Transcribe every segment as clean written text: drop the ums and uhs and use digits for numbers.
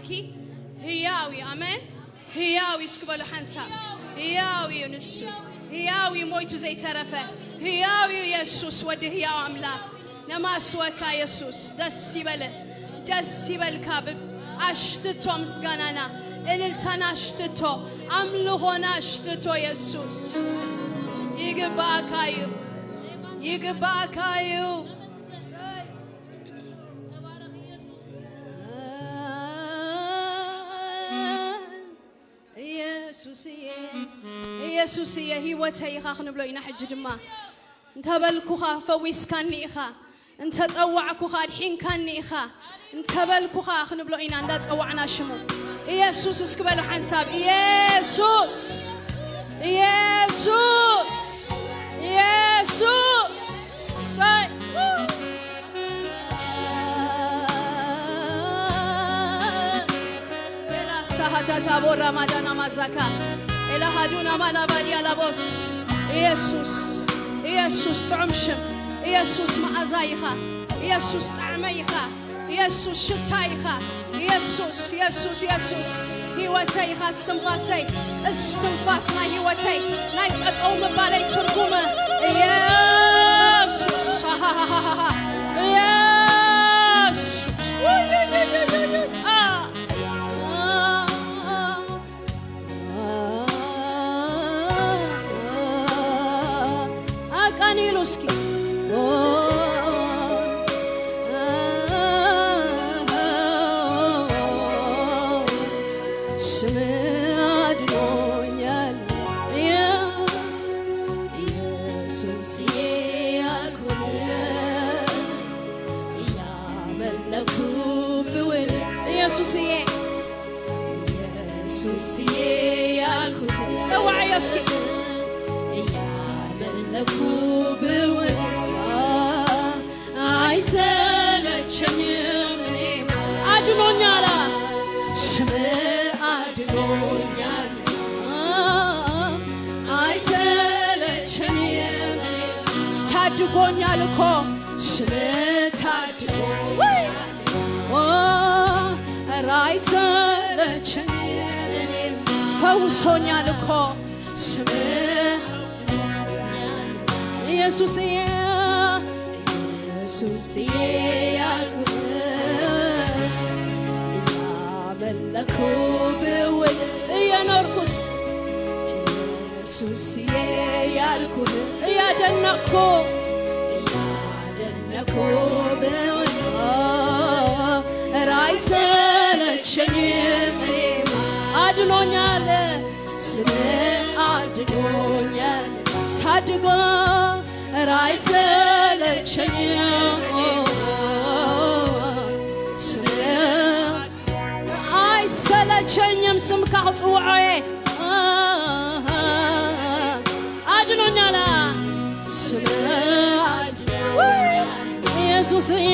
أخي هياوي أمين هياوي سكبلو حنسا هياوي نسو هياوي مويتو زي ترفه هياوي يسوس وده هياو أملاك نماس وكا يسوس دس يبل كابب أشتتو مسغانانا إلتنا أشتتو أملوهنا أشتتو يسوس يقباكايو يسوسية هيوتي خاخن بلوينا حج دما انت بالكوخا فويس كاني إخا انت تقوعكوخا الحين كاني إخا انت بالكوخا خن بلوينا اندات قوعنا شمو يسوس اسكبلو حنساب يسوس ساعة تابور رمضان مزكا إلى هادونا مالا باليا لبوس يسوس تعمشم يسوس مأزايخا يسوس تعميخا يسوس شتايخا يسوس هيوتيخا استنفاس ما هيوتي نايت أتقوم بالي ترقومة يسوس أكانيلوسكي يسوسيه يالكوت سوع يسكي يعملكوا بولا عايزلتشنيم أدنونيالا شمع أدنونيالا عايزلتشنيم تادقونيالكو شمع تادقونيالا رايزلتشنيم فوسونيالكو شمع يسوسيه يالكوت يعملكوا بول يا نرقص يسوسيه يالكوت يا دنكو بول رايسلتشنيم أدنونيال أدنونيال تادقو رايسلتشنيم አይሰለቸኝም ስምካ ጽውዓዬ አድኖኛል ስም ኢየሱስዬ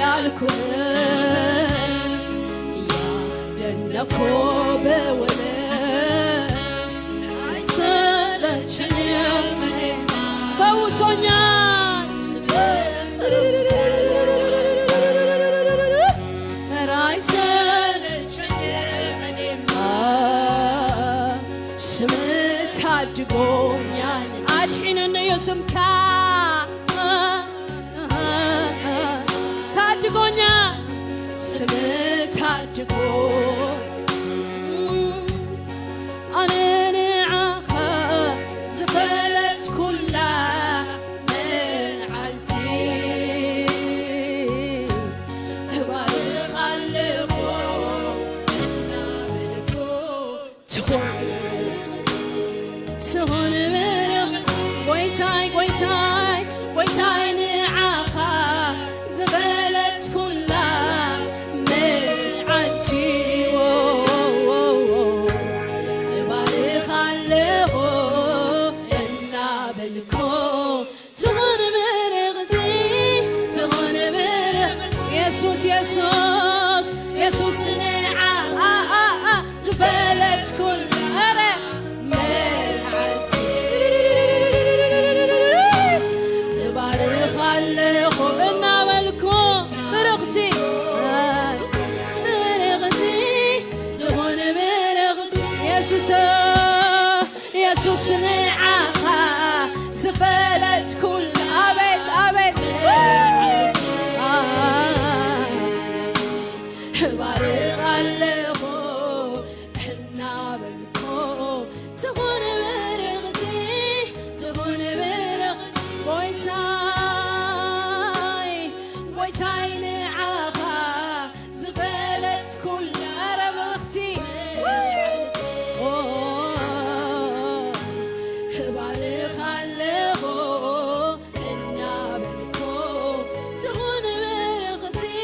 ያልኩት ያደነኮ በወለ አይሰለቸኝም ፈውሶኛል ታድጎኛል አድህነን የስምካ ታድጎኛል ስም ታድጎ أنا زفلت كل منعلتي تبارك الله تهون مرغ ويتاي نعاخا زبلت كل منعتي يبارك الله إنا بالكو تهون مرغتي تهون مرغ يسوس نعاخا زبلت كل تبارك الله إنا بالكم برغتي يسوس نعاها زفلت كل أبد بارغ اللهو حنا بالكو تغون برغتي بويتاي نعاها زفلت كل ربختي بارغ اللهو حنا بالكو تغون برغتي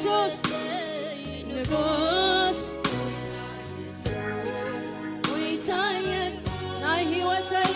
يسوس نقص ويتايس ناي هيوتي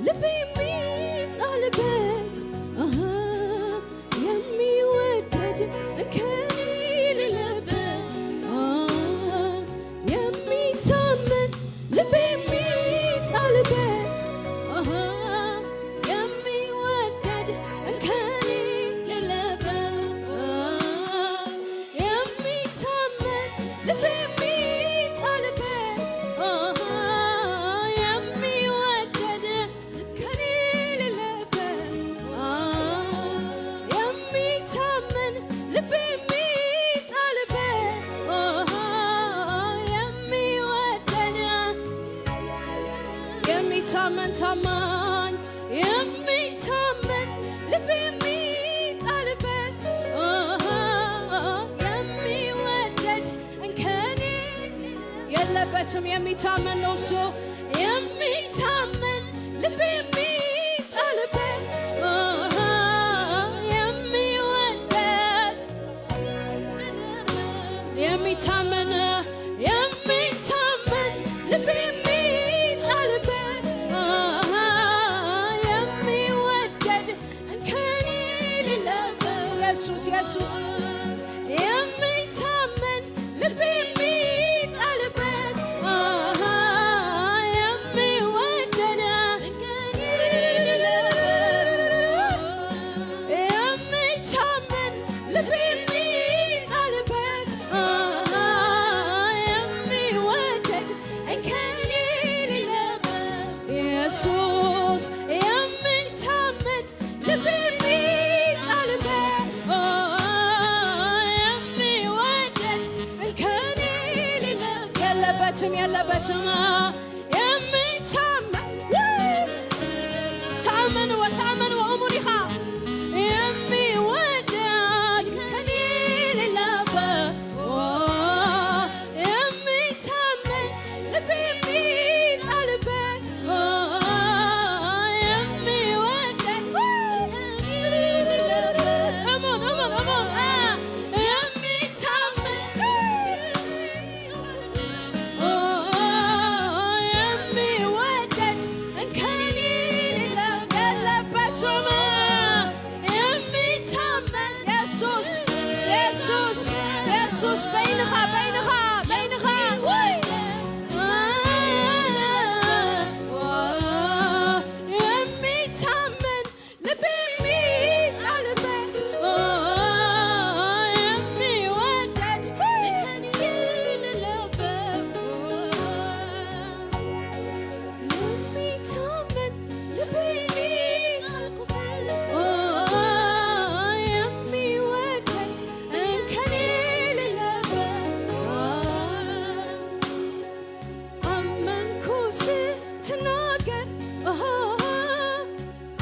Living me የሚታመን ታማኝ የሚታመን ልብ የሚጣልበት የሚወደድ እንከን የለበትም የሚታመን ነው እሱ የሚታመን ልብ የሚጣልበት የሚወደድ የሚታመን የሚታመን ልብ የሚጣልበት የሚወደድ እንከን የሌለበት ኢየሱስ ኢየሱስ የሚታመን ልብ የሚጣልበት የሚወደድ እንከን የሌለበት የሚታመን ልብ የሚጣልበት የሚወደድ እንከን የሌለበት ኢየሱስ የሚታመን ልብ የሚጣልበት የሚወደድ እንከን የለበትም የለበትም የሚታመን ተአመን ወተአመን ወእሙኒኻ የሚወደድ እንከን የሌለበት የሚታመን ልብ የሚጣልበት የሚወደድ እንከን የሌለበት አሞን አሞን አሞን የሚታመን የሚወደድ እንከን የለበትም የሚታመን ኢየሱስ ኢየሱስ ኢየሱስ በይንኻ በይንኻ በይንኻ ወይ የሚታመን ልብ የሚጣልበት የሚወደድ እንከን የሌለበት የሚታመን ልብ የሚጣልበት የሚወደድ እንከን የሌለበት አመንኩ ስትናገር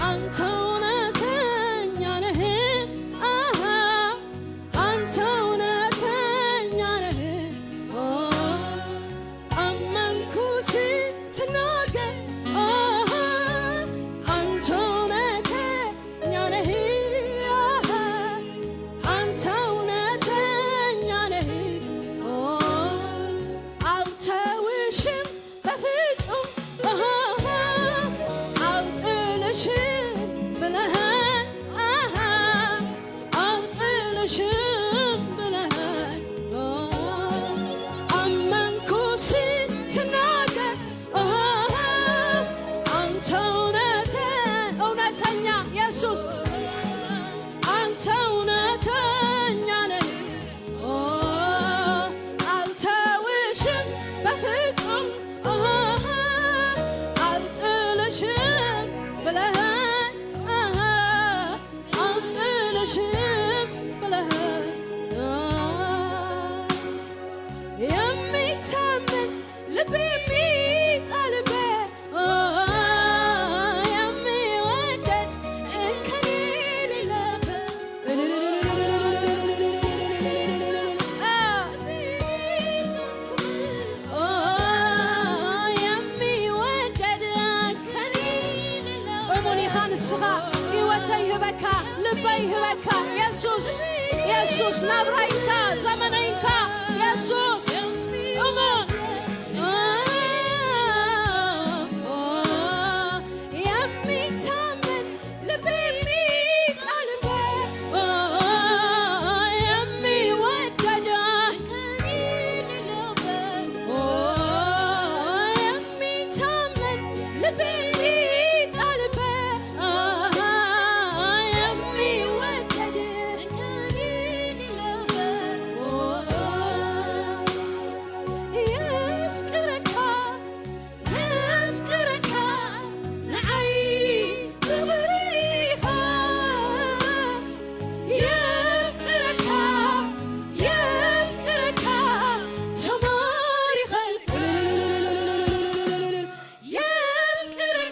አንተ እውነተኛ ነህ አንተ እውነተኛ ነህ አመንኩ ስትናገር አንተ እውነተኛ ነህ አንተ እውነተኛ ነህ አልተውሽም በፍጹም አልጥልሽም ብለኸኝ አልጥልሽም ብለኸኝ አመንኩ ስትናገር አንተ እውነተኛ ኢየሱስ አንተ እውነተኛ ነህ አልተውሽም በፍጹም አልጥልሽም ብለኸኝ አልጥልሽም ብለኸኝ የሚታመን ልብ የሚጣልበት የሚወደድ እንከን የሌለበት የሚወደድ እንከን የሌለበት እሙኒኻ ንስኻ ህይወተይ ህበካ ልበይ ህበካ ኢየሱስ ኢየሱስ ናብራይካ ዘመነይካ ኢየሱስ እሙን የሚታመን ልብ የሚጣልበት የሚወደድ እንከን የሌለበት የሚታመን ልብ የሚጣልበት የሚወደድ እንከን የሌለበት يفكرك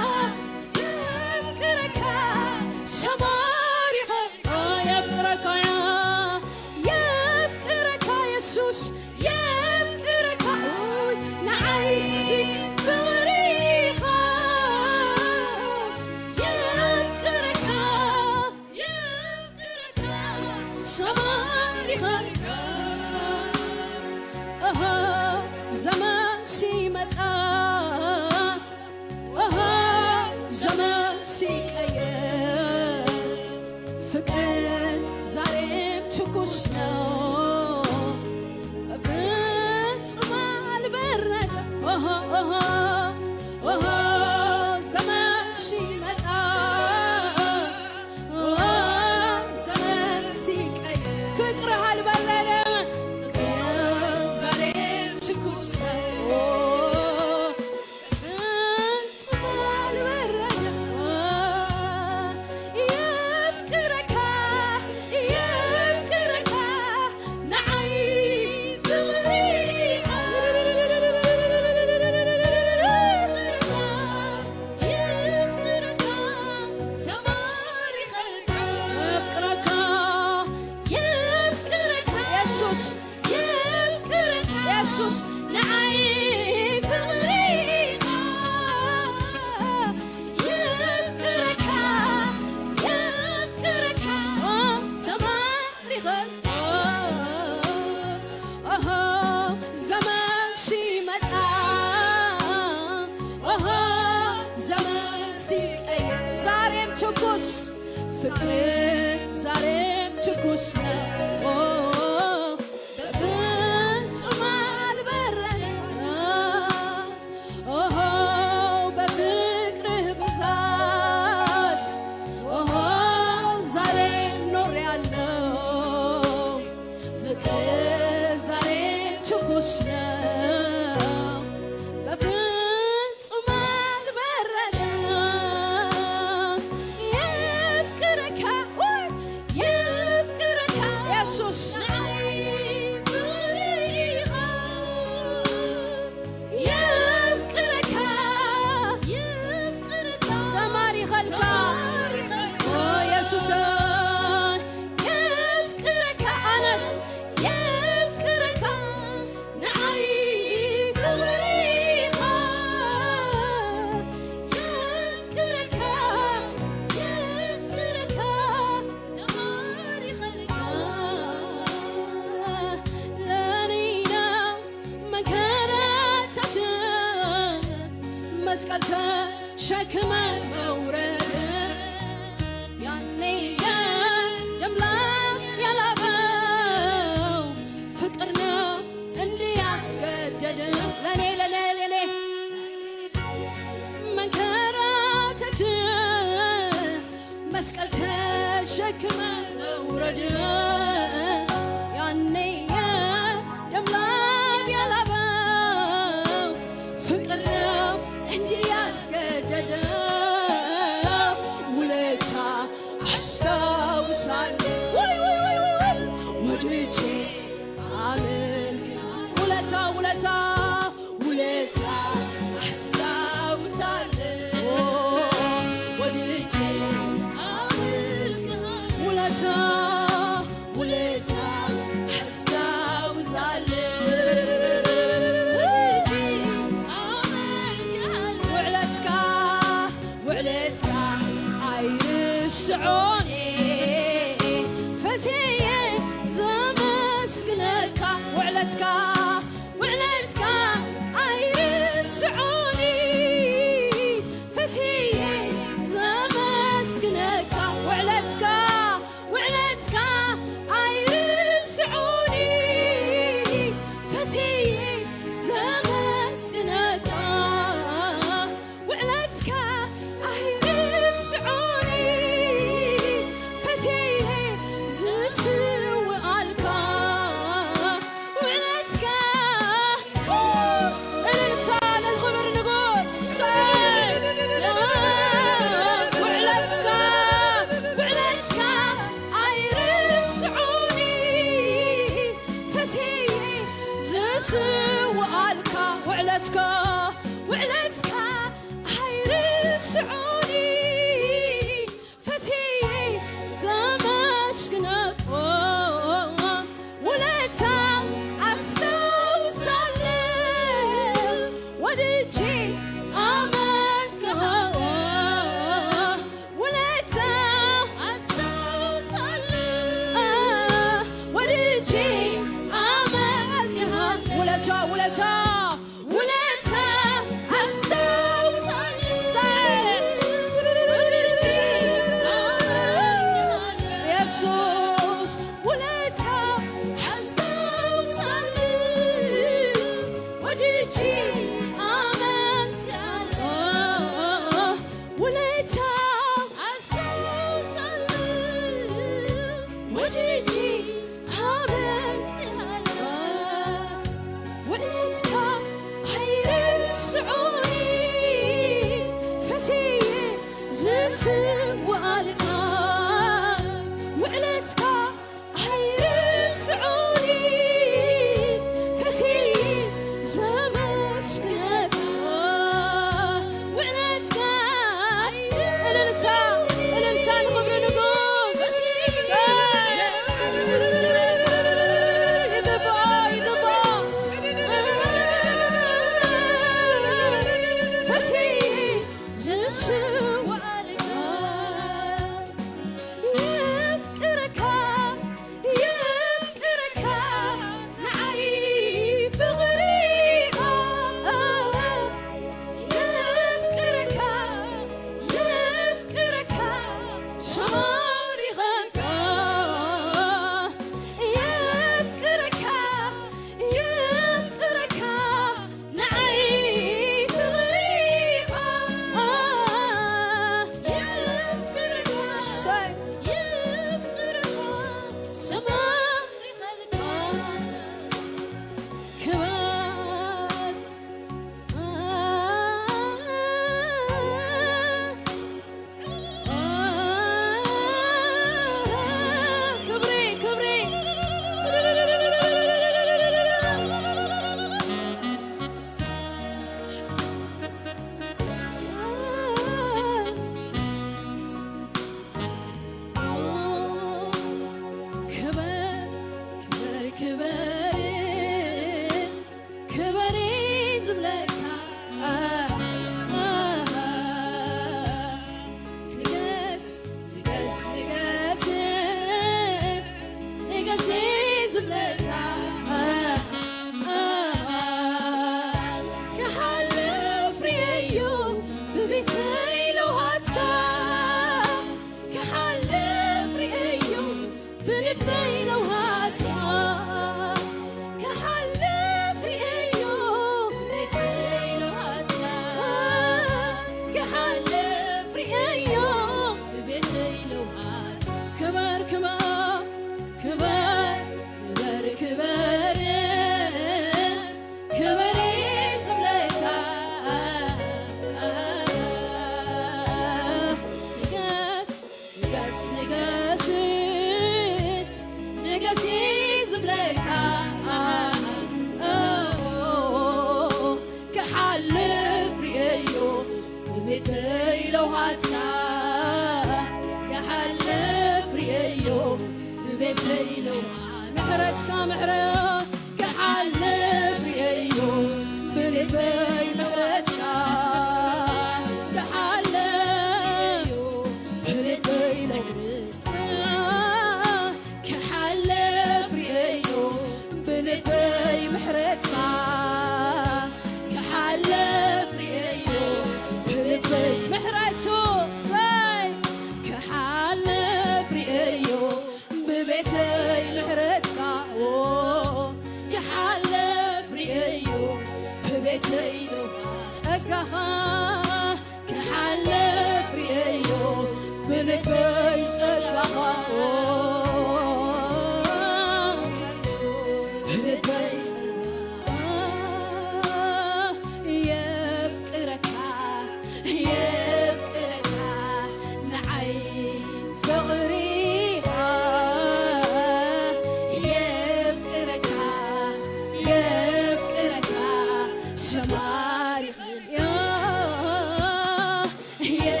Yeah.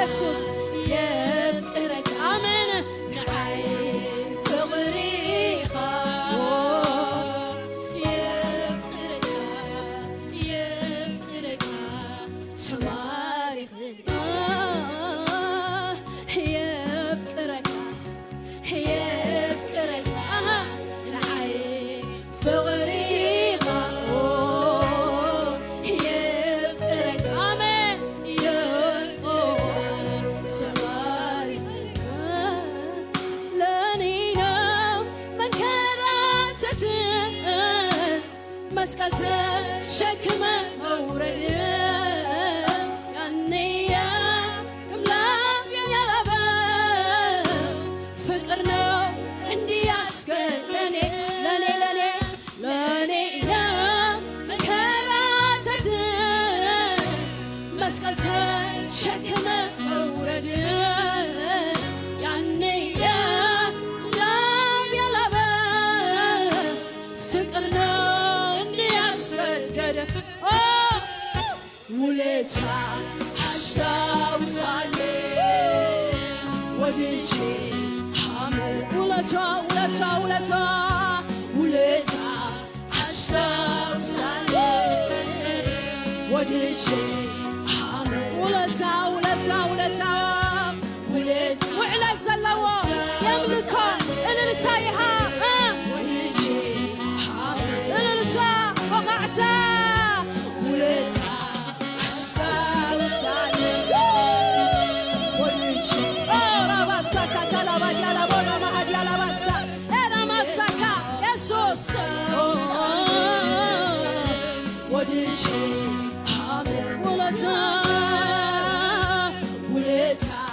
يسوس يفقرك آمين نعي فغريخا يفقرك تماريخ يفقرك نعي فغريخا يفقرك آمين تماريخ لانينا مكراتة مسكت شكم مورد مسكت شكم مورد يعني يا لا يلبى فكرنا اني اسفل وليتا حساوسالي وديتي حامل ولتا حساوسالي وديتي ولتا وعلى الزلوة يملكا الالتايها الالتا وقعتا ولتا حستاوسالي وديشي راباساكا تلابا ديالا بونا مها ديالا باسا انا ماساكا يسوس وديشي ولتا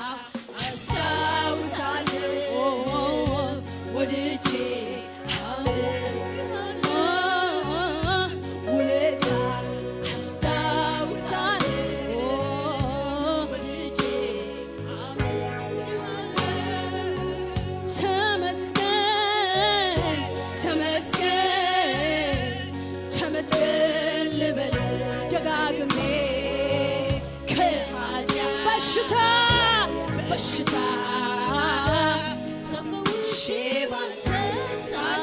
تمسكن لبل دقاقمي بشتا تفوشي بانتنتاقمي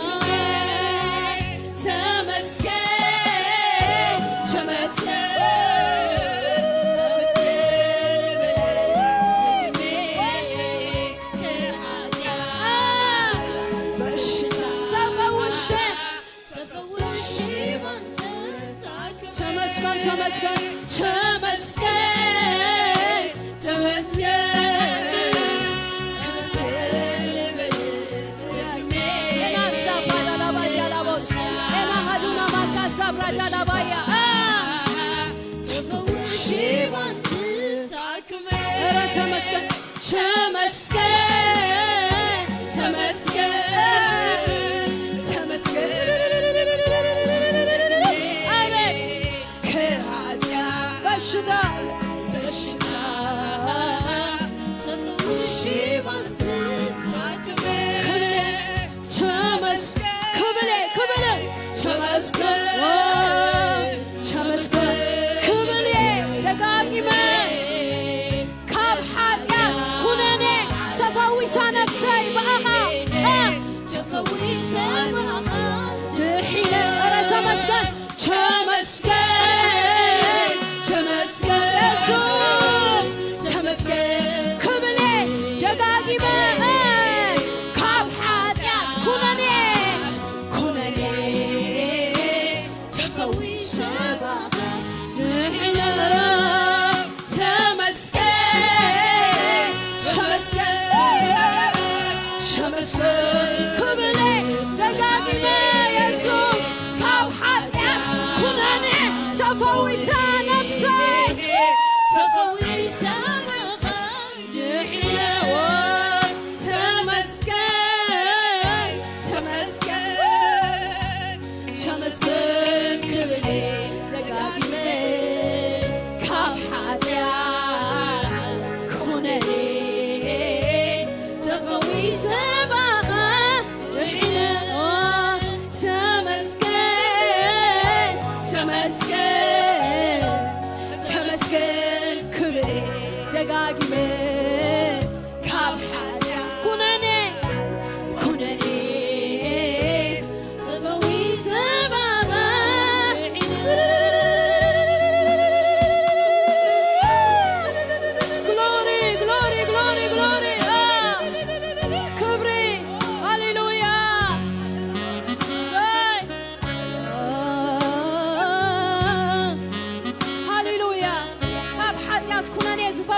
تمسكن تمسكن كبري دقاقي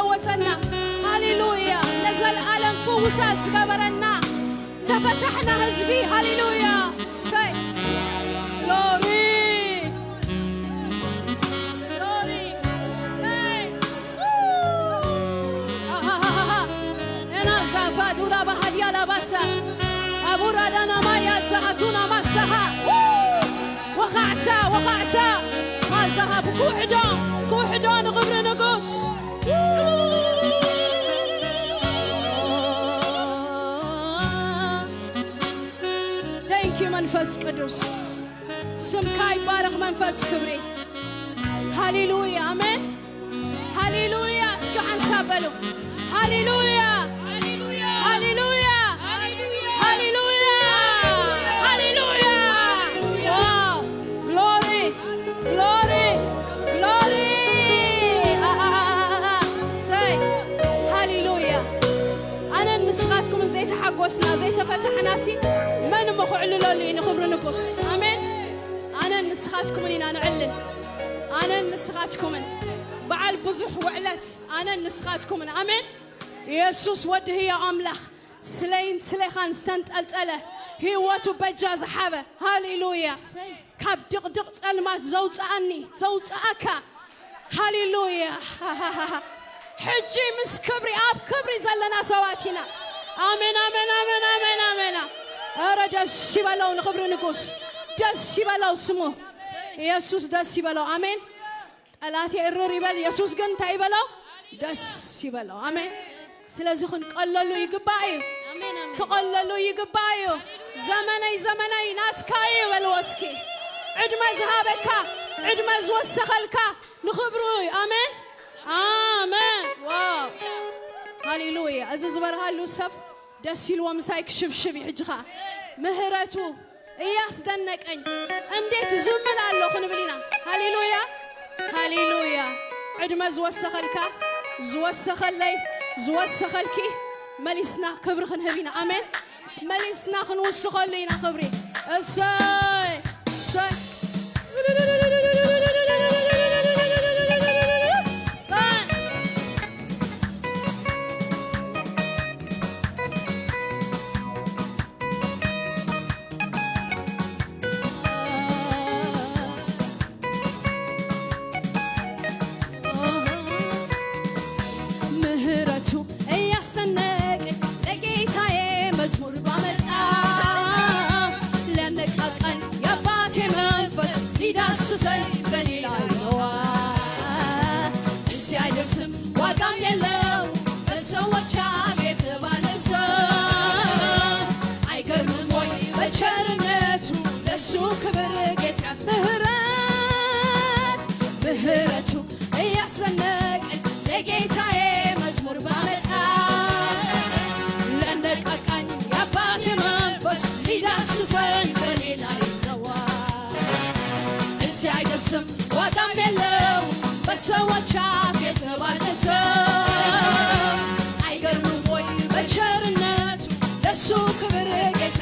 زفوسنا هاليلويا نزل ألم فوسات زقبرنا تفتحنا هزبي هاليلويا سي glory glory أنا زفادورا بهديا لبسا أبورا دنا ما يزهتونا مسها وقعتا ما زهب كوحدان غبر نقص Thank you منفس قدوس سمكاي بارك منفس كبري هاليلويا آمين هاليلويا اسكو حنسابلو هاليلويا هاليلويا هاليلويا هاليلويا هاليلويا واو glory glory glory say هاليلويا أنا نسخاتكم من زي تحقوسنا زي تفتحنا سي من مخعللو لي نخبر نقص آمين أنا نسخاتكم إني نعلن أنا نسخاتكم بعل بزح وعلت أنا نسخاتكم آمين يسوس ود هي أملاخ سليخان استنت أله هي واتو بجاز حبة هاليلويا كاب دق المات زوج أكا هاليلويا حجي مس كبري أب كبري زلنا سواتنا آمين آمين آمين آمين آمين أرى دس يبلو نخبر نقص دس يبلو سمو يسوس دس يبلو آمين ألاتي إروري بل يسوس جن تايبلو دس يبلو آمين سلازخن قللو يقبايو آمين آمين كقللو يقبايو زمني ناتكايو والوسكي عدما زهابكا عدما زوسخلكا نخبروي آمين آمين واو هاليلويا أزز برهالو سف دسيل ومسايك شبشبي حجخا مهرتو إياس دنك أنديت زمل الله خنبلينا هاليلويا هاليلويا عدما زوسخلكا زوسخلكي مليسنا كبر خنهبينا آمين مليسنا خنوسخلينا خبري الساي سي بني لايوا السي عيدرسم واقام يلو بسوات شاقيت بالنسا عيقرم موي بجرنتو لسو كبرقيت مهرتو اياسنك لقيتاي مزمور بامتا لانك اقان ياباتي منفس ليداسسن بني لايوا عيدرسم واقام يلو بسوات شاقيت بالنسا عيقرم موي بجرنتو لسو كبرقيت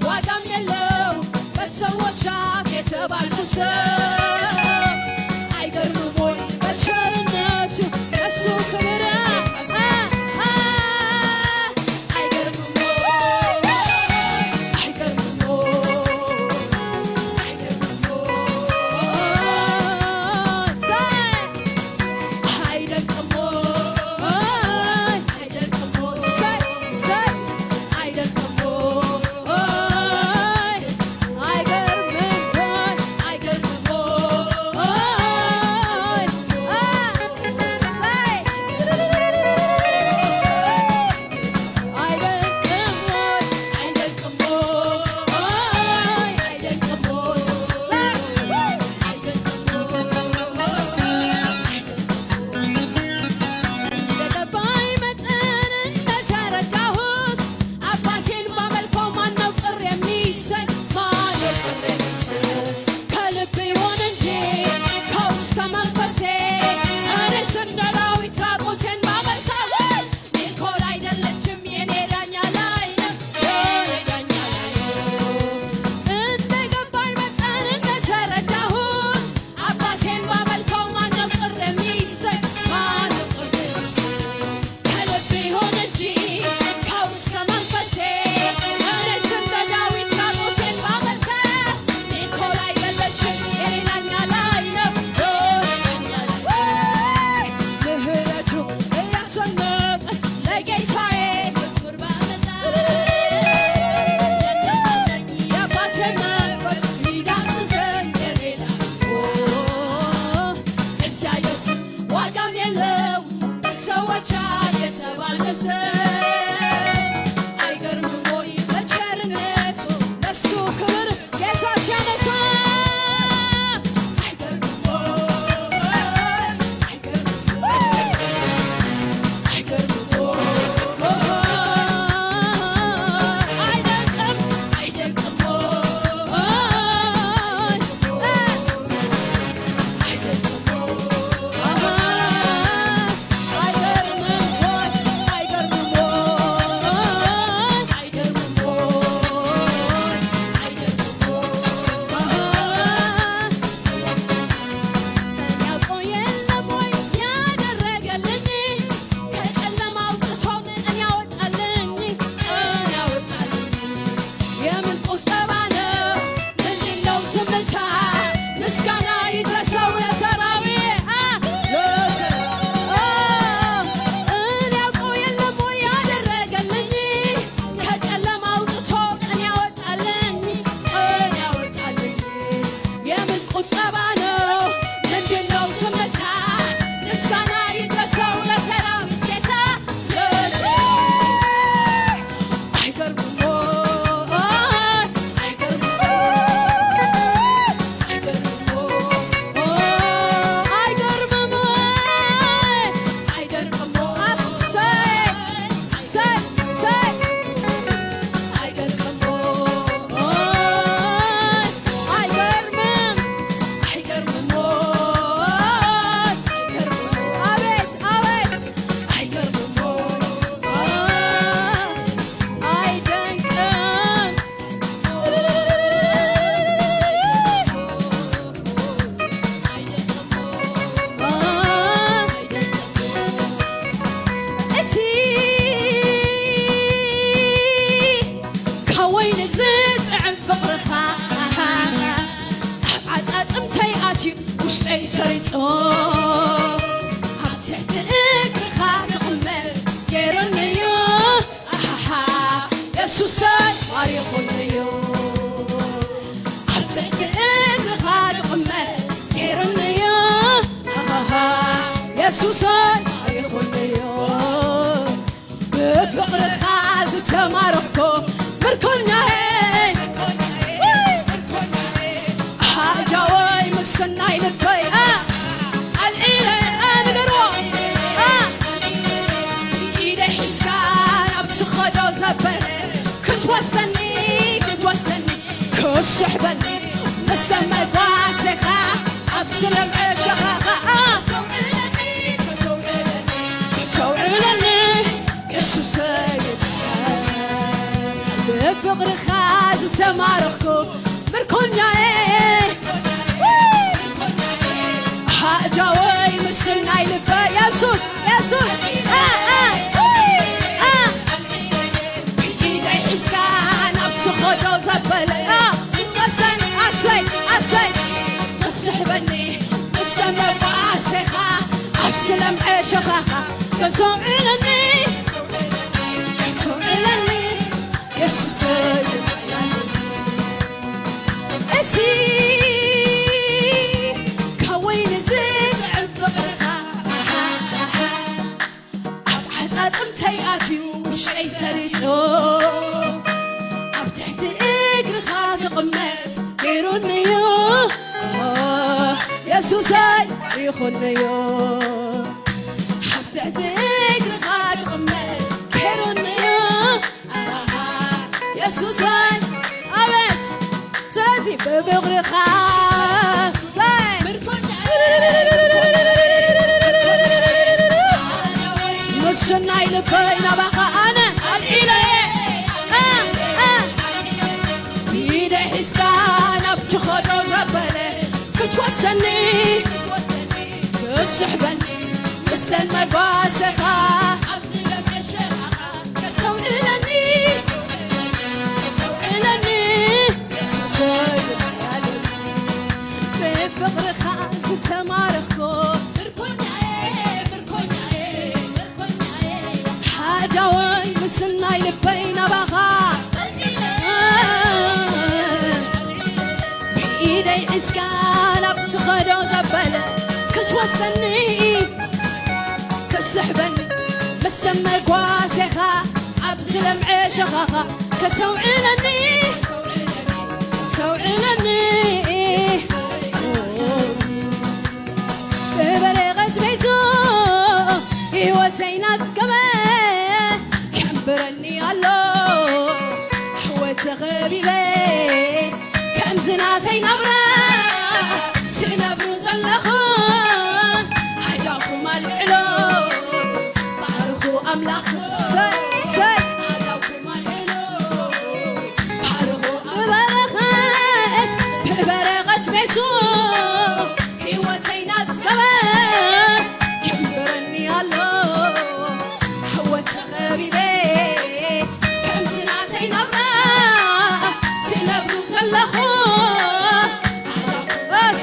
ዋጋም የለው በሰዎች አፍ የተባለ ሰው መንፈስ ይዳስሰኝ የሌላ ኢየሱስ ዋጋም የለው በሰዎች የተባለ አይገርምም ወይ በቸርነቱ ለሱ ክብር ጌታ ሲያነሳ ኢየሱስ አይሆንዮ በፍቅርህ ዝተማረኽኮ ምርኮኛዬ ሓጃወይ ምስናይ ልበይ አልኢለ አንድሮ ኢደ ሒዝካ ናብቲ ኸዶ ዘበለ ክትወስደኒ ክስሕበኒ ምስ መጓሴኻ ኣብ ስለምዕሸኻ ኢየሱስ በፍቅርህ ዝተማረኽኮ ምርኮኛዬ ሓጃወይ ምስናይ ልበይ ኢየሱስ ኢደይ ሒዝካ ናብቲ ኸዶ ዘበለ ወሰን ኣሰይ መስሕበኒ ምስ መጓሴኻ ኣብ ስለምዕሸኻ كسوعلني يسوس أتي كوين زين عفقرها أبعد أمتياتي وش أي سريتو أبتحت إقرخا قمت غيروني يسوس يخوني ኢየሱስ አቤት ስለዚህ በፍቅርህ ምስናይ ልበይ ናባኻ ኣነ ኣልኢለየ ኢደ ሒዝካ ናብቲ ኸዶ ዘበለ ክትወስደኒ ክስሕበኒ ምስተን መጓሰኻ بفقرك ዝተማረኽኮ ሓጃወይ ምስናይ ልበይ ናባኻ بدي عسكان أبتخدو زبالة كتوصلني كسحبني مستمع قواسخا أبزلم عيشخا كتوعلني ببرغت بيتو يوسينا زكبه كمبرني الله حوت غبيبه كم زناتي نبرة تنبرو زلخون حجاكم العلو بعرخو أملاخ سي حجاكم العلو بعرخو أملاخ ببرغت بيتو هيوتينا زكبه كمبرني الله حوت غبيبه كم زناتي نبرة تنبرو زلخون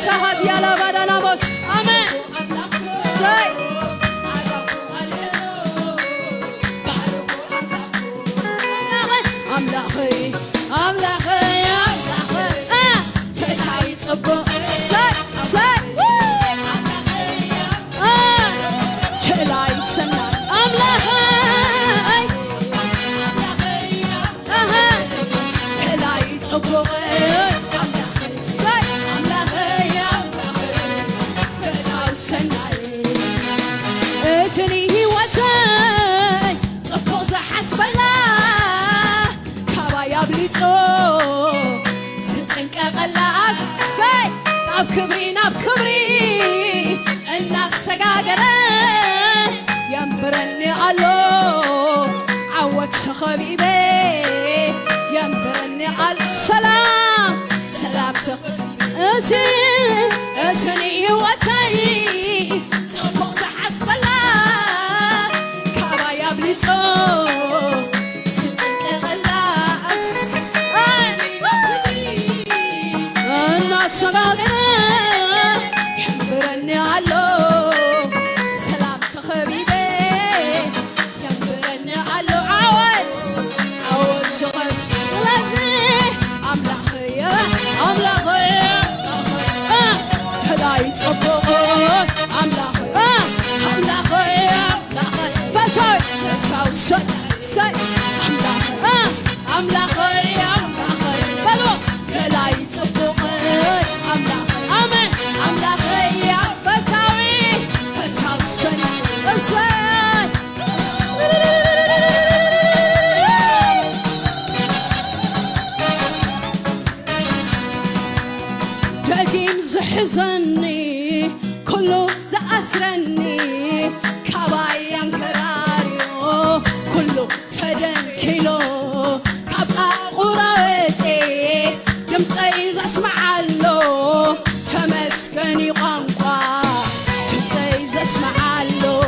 سهد يا لبدنا بس آمين سي أملاخي فسعي صبو سي كلاي سنة أملاخي كلاي صبو اتني هوتي تبوز حسب الله كبايا بليتو ستنك غلاس سي بكبري الناس سقاقرة ينبرني الو عوت خبيبي ينبرني السلام سلامتك اتني هوتي تبوز حسب الله كبايا بليتو ستنك غلاس الناس سقاقرة ينبرني الو سلامتك خبيبي ينبرني الو عوت خبز لازم أملاخي تلاي تبوغ أملاخي فسوي سي أملاخي بلو تلاي تبوغ أملاخي فسوي سي دقيم زحزني كله زأسرني كبايا انكراريو كله تدنكيلو كبقى قراوتي دمتي زاسمعالو تمسكني قنقا دمتي زاسمعالو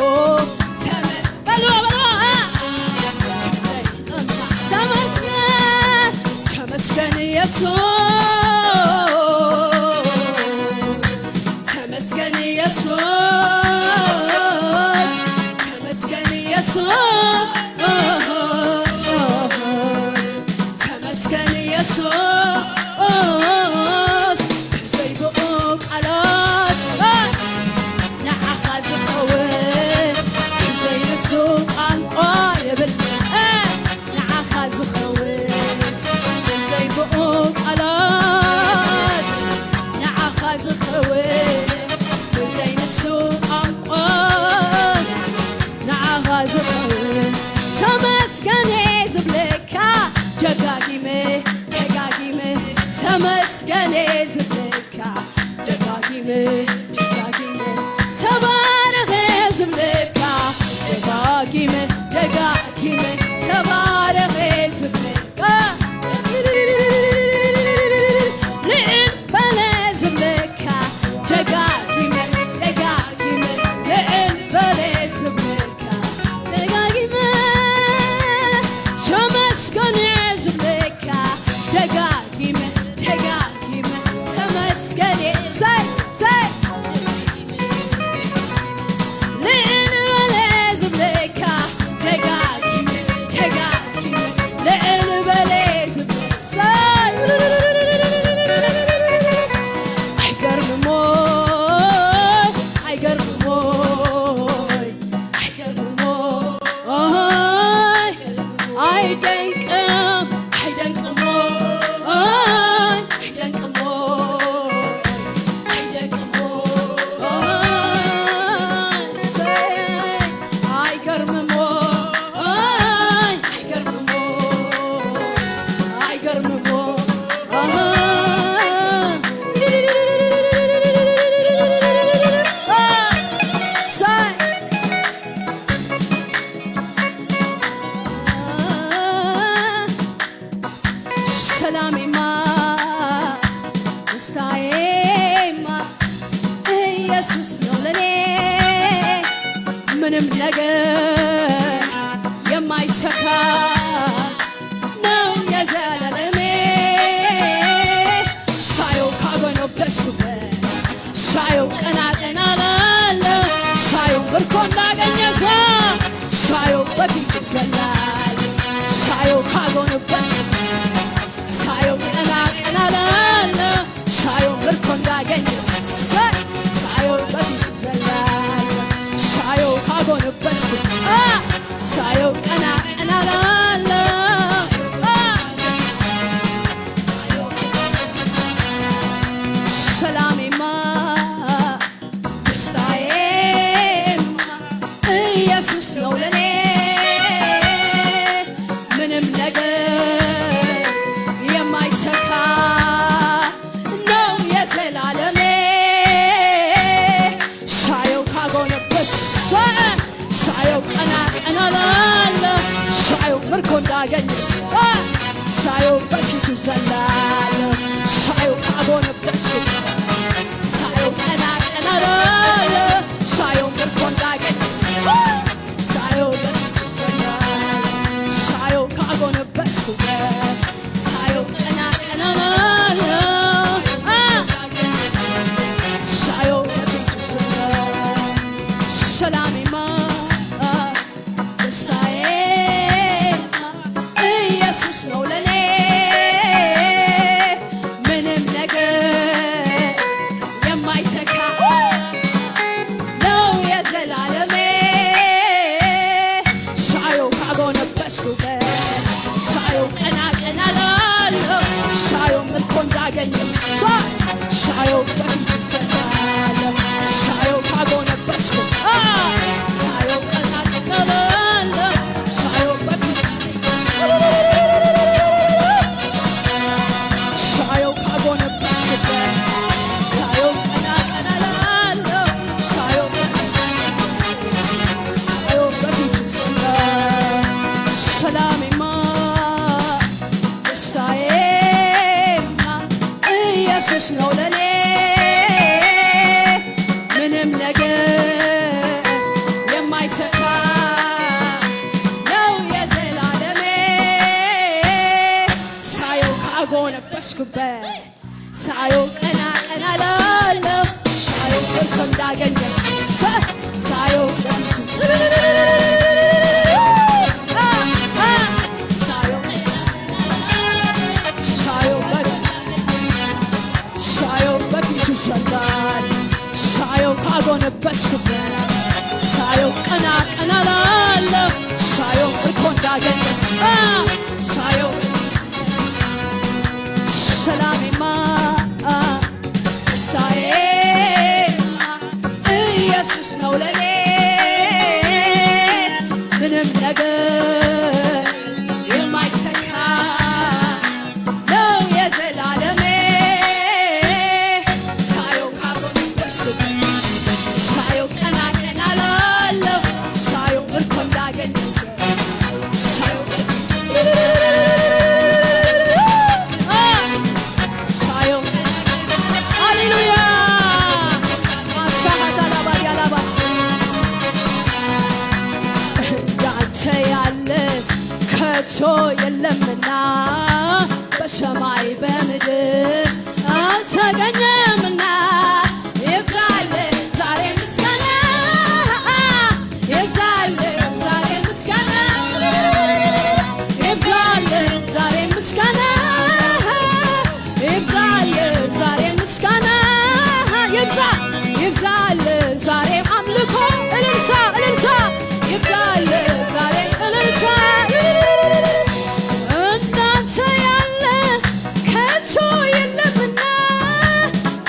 تمسكن يسوس زي بقوك علاس نعخذ خوي زي السوق عنقايب نعخذ خوي زي بقوك علاس نعخذ خوي زي السوق عنقايب نعخذ خوي تمسكن يزبلكا دقاقيمي تمسكن يزبلكا دقاقيمي تبارك يزبلكا دقاقيمي تبارك يزبلكا لئن بلا يزبلكا دقاقيمي لئن بلا يزبلكا دقاقيمي تمسكن يزبلكا دقاقيمي تمسكن سي ኢየሱስ ነው ለኔ ምንም ነገር የማይሰካ ነው የዘላለሜ ሳየው ካጎነበስኩበት ሳየው ቀና ቀና እላለሁ ሳየው ምርኮ እንዳገኘ ሰው ሳየው በፊቱ ዘላለሁ ሳየው ካጎነበስኩበት ሳየው ቀና ቀና እላለሁ ሳየው ምርኮ እንዳገኘ ሰው ሳየው በፊቱ ዘላለሁ ሳየው ካጎነበስኩበት ሳየው ቀና ቀና እላለሁ ሰላሜማ ደስታዬማ ኢየሱስ ነው ለኔ ምንም ነገር የማይሰካ ነው የዘላለሜ ሳየው ካጎነበስ ሳየው ቀና ቀና እላለሁ ሳየው ምርኮ እንዳገኘስ ሳየው በፊቱ ዘላለሁ ሳየው ካጎነበስኩ ሳየው ቀና ቀና እላለሁ ሳየው ምርኮ እንዳገኘስ ሳየው በፊቱ ዘላለሁ ሳየው ካጎነበስኩ ሳየው ቀና ቀና እላለሁ ሳየው በፊቱ ዘላለሁ ሰላሜማ ደስታዬማ ኢየሱስ ነው ለኔ ምንም ነገር የማይተካ ነው የዘላለሜ ሳየው ካጎነበስኩበት ሳየው ቀና ቀና እላለሁ ሳየው ምርኮ እንዳገኘ ሳየው በፊቱ ዘላለሁ ሳየው ካጎነበስኩ ሳየው ቀና ቀና እላለሁ ሳየው በፊቱ ሳየው ካጎነበስኩበት ሳየው ቀና ቀና እላለሁ ሳየው በፊቱ ዘላለሁ ሰላሜማ ደስታዬማ ኢየሱስ ነው ለኔ ምንም ነገር የማይሰካ ነው የዘላለሜ ሳየው ካጎነበስኩበት ሳየው ቀና ቀና እላለሁ ሳየው ምርኮ እንዳገኘ ሳየው በፊቱ ሳየው በፊቱ ዘላለሁ ሳየው ካጎነበስኩበት ሳየው ቀና ቀና እላለሁ ሳየው ምርኮ እንዳገኘ ሳየው ሰላሜማ ደስታዬማ ኢየሱስ ነው ለኔ ምንም ነገር የማይሰካ ነው የዘላለሜ ሳየው ካጎነበስኩበት ሳየው ቀና ቀና እላለሁ ሳየው ምርኮ እንዳገኘ ሳየው ሃሌሉያ ማሳሃታላባያላባስ እንዳንተ ያለ ከቶ የለምና በሰማይ በምድር አልተገኘምና ይብዛል ዛሬ ምስጋና ይብዛል ዛሬ ምስጋና ይብዛል ዛሬ ምስጋና ይብዛል ዛሬ ምስጋና ይብዛል ዛሬ አምልኮ እልልታ እልልታ ይብዛል ዛሬ እልልታ እንዳንተ ያለ ከቶ የለምና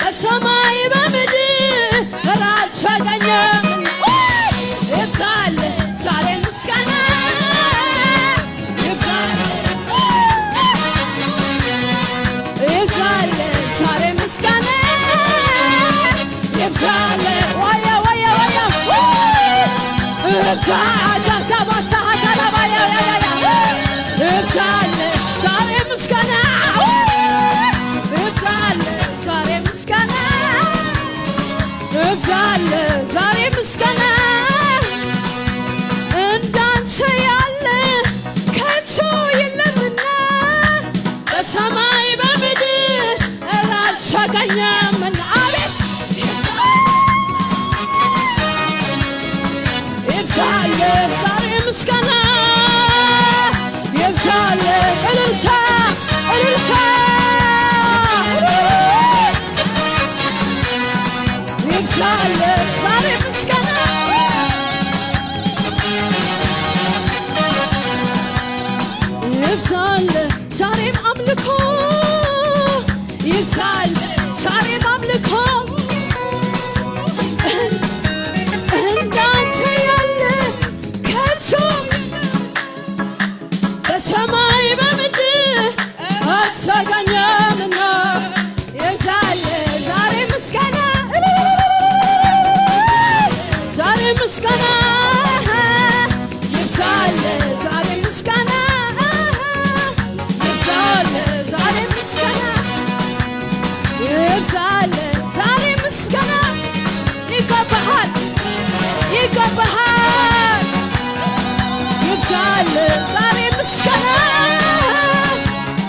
በሰማይ በምድር አልተገኘምና ይብዛል ዛሬ ምስጋና ይብዛል ዛሬ ምስጋና ይብዛል ወያ ወያ ወያ ይብዛል ሳባሳሃታላባያ ይብዛል ዛሬ ምስጋና ይብዛል ዛሬ ምስጋና ይብዛል ዛሬ ምስጋና እንዳንተ ያለ ከቶ የለምና በሰማይ በምድር አልተገኘምና አቤት ይብዛል ዛሬ ምስጋና ይብዛል እልልታ እልልታ ይብዛል ዛሬ ምስጋና ይብዛል ዛሬም አምልኮ ይብዛል ዛሬም አምልኮ እንዳንተ ያለ ከቶ በሰማይ በምድር አልተገኘምና ይብዛል ዛሬ ምስጋና ዛሬ ምስጋና ይብዛል ዛሬ ምስጋና ይብዛል ዛሬ ምስጋና ይብዛል ዛሬ ምስጋና ይገባሃል ይገባሃል ይብዛል ዛሬ ምስጋና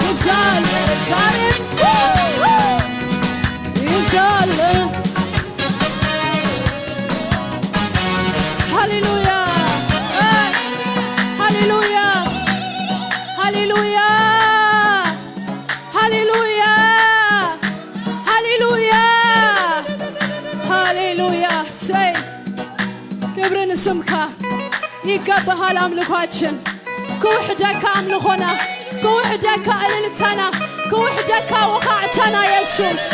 ይብዛል ዛሬ ይብዛል ሃሌሉያ ሃሌሉያ ሃሌሉያ ሃሌሉያ ሃሌሉያ ሃሌሉያ ሰይ ክብርን ስምካ ይገባሃል አምልኳችን ክውሕደካ አምልኾና ክውሕደካ እልልታና ክውሕደካ ወኻዕተና ኢየሱስ